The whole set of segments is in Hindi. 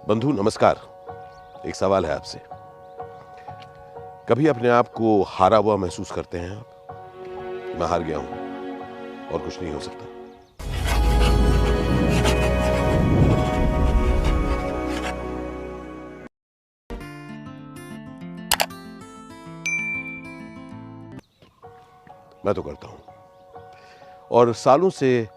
बंधु नमस्कार। एक सवाल है आपसे। कभी अपने आप को हारा हुआ महसूस करते हैं आप? मैं हार गया हूं और कुछ नहीं हो सकता। मैं तो करता हूं और सालों से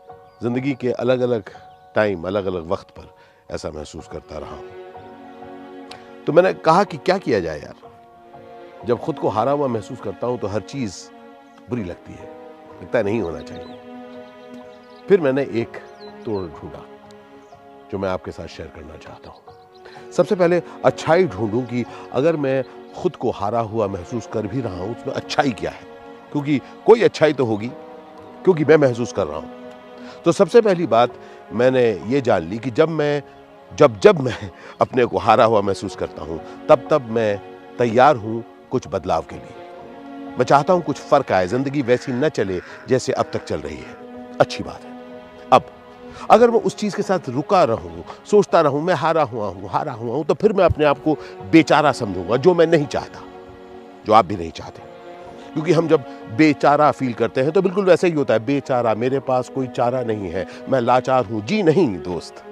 जिंदगी के अलग अलग टाइम, अलग अलग वक्त पर ऐसा महसूस करता रहा हूं। तो मैंने कहा कि क्या किया जाए यार। जब खुद को हारा हुआ महसूस करता हूं तो हर चीज बुरी लगती है, लगता है नहीं होना चाहिए। फिर मैंने एक तोड़ ढूंढा जो मैं आपके साथ शेयर करना चाहता हूं। सबसे पहले अच्छाई ढूंढूं कि अगर मैं खुद को हारा हुआ महसूस कर भी रहा हूं उसमें अच्छाई क्या है, क्योंकि कोई अच्छाई तो होगी, क्योंकि मैं महसूस कर रहा हूं। तो सबसे पहली बात मैंने ये जान ली कि जब मैं अपने को हारा हुआ महसूस करता हूं तब मैं तैयार हूं कुछ बदलाव के लिए। मैं चाहता हूं कुछ फर्क आए, जिंदगी वैसी न चले जैसे अब तक चल रही है। अच्छी बात है। अब अगर मैं उस चीज के साथ रुका रहूं, सोचता रहूं मैं हारा हुआ हूं, तो फिर मैं अपने आप को बेचारा समझूंगा, जो मैं नहीं चाहता, जो आप भी नहीं चाहते। क्योंकि हम जब बेचारा फील करते हैं तो बिल्कुल वैसे ही होता है, बेचारा, मेरे पास कोई चारा नहीं है, मैं लाचार हूं। जी नहीं दोस्त,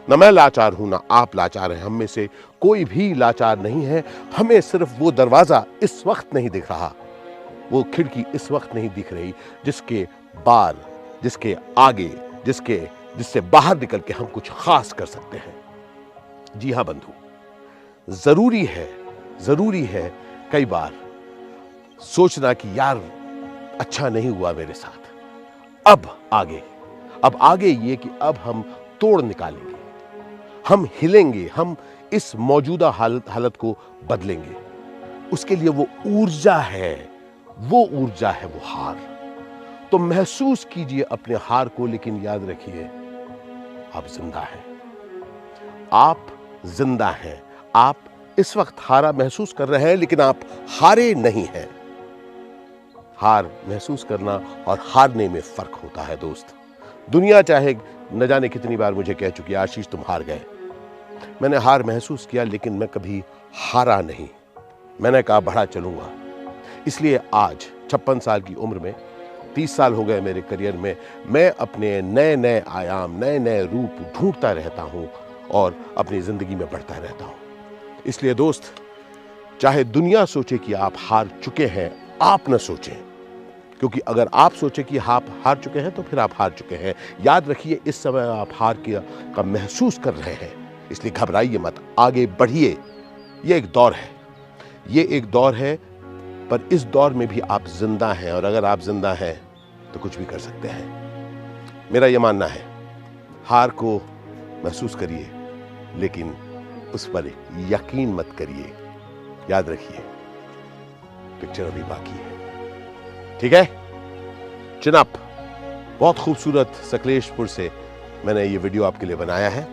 ना मैं लाचार हूं ना आप लाचार हैं। हम में से कोई भी लाचार नहीं है। हमें सिर्फ वो दरवाजा इस वक्त नहीं दिख रहा, वो खिड़की इस वक्त नहीं दिख रही जिसके बार, जिसके आगे, जिससे बाहर निकल के हम कुछ खास कर सकते हैं। जी हां बंधु, जरूरी है कई बार सोचना कि यार अच्छा नहीं हुआ मेरे साथ। अब आगे ये कि अब हम तोड़ निकालेंगे, हम हिलेंगे, हम इस मौजूदा हालत को बदलेंगे। उसके लिए वो ऊर्जा है वो हार। तो महसूस कीजिए अपने हार को, लेकिन याद रखिए आप जिंदा हैं। आप जिंदा हैं। आप इस वक्त हारा महसूस कर रहे हैं, लेकिन आप हारे नहीं हैं। हार महसूस करना और हारने में फर्क होता है दोस्त। दुनिया चाहे न जाने कितनी बार मुझे कह चुकी है, आशीष तुम हार गए। मैंने हार महसूस किया, लेकिन मैं कभी हारा नहीं। मैंने कहा बढ़ा चलूंगा। इसलिए आज 56 साल की उम्र में, 30 साल हो गए मेरे करियर में, मैं अपने नए नए आयाम, नए नए रूप ढूंढता रहता हूं और अपनी जिंदगी में बढ़ता रहता हूं। इसलिए दोस्त, चाहे दुनिया सोचे कि आप हार चुके हैं, आप न सोचें, क्योंकि अगर आप सोचे कि आप हार चुके हैं तो फिर आप हार चुके हैं। याद रखिए इस समय आप हार का महसूस कर रहे हैं, इसलिए घबराइए मत, आगे बढ़िए। ये एक दौर है, पर इस दौर में भी आप जिंदा हैं, और अगर आप जिंदा हैं तो कुछ भी कर सकते हैं। मेरा यह मानना है, हार को महसूस करिए, लेकिन उस पर यकीन मत करिए। याद रखिए पिक्चर अभी बाकी है, ठीक है। चिनअप, बहुत खूबसूरत सकलेशपुर से मैंने ये वीडियो आपके लिए बनाया है।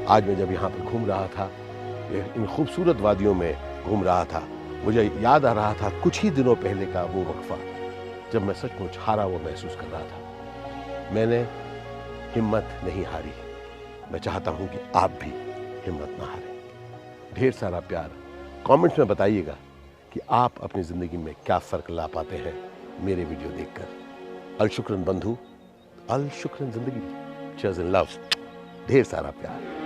आज मैं जब यहाँ पर घूम रहा था, इन खूबसूरत वादियों में घूम रहा था, मुझे याद आ रहा था कुछ ही दिनों पहले का वो वक्फा जब मैं सचमुच हारा हुआ महसूस कर रहा था। मैंने हिम्मत नहीं हारी। मैं चाहता हूं कि आप भी हिम्मत ना हारें। ढेर सारा प्यार कमेंट्स में बताइएगा कि आप अपनी जिंदगी में क्या फर्क ला पाते हैं मेरे वीडियो देखकर। अल शुक्रन बंधु, अल शुक्रन जिंदगी, चीयर्स इन लव। ढेर सारा प्यार।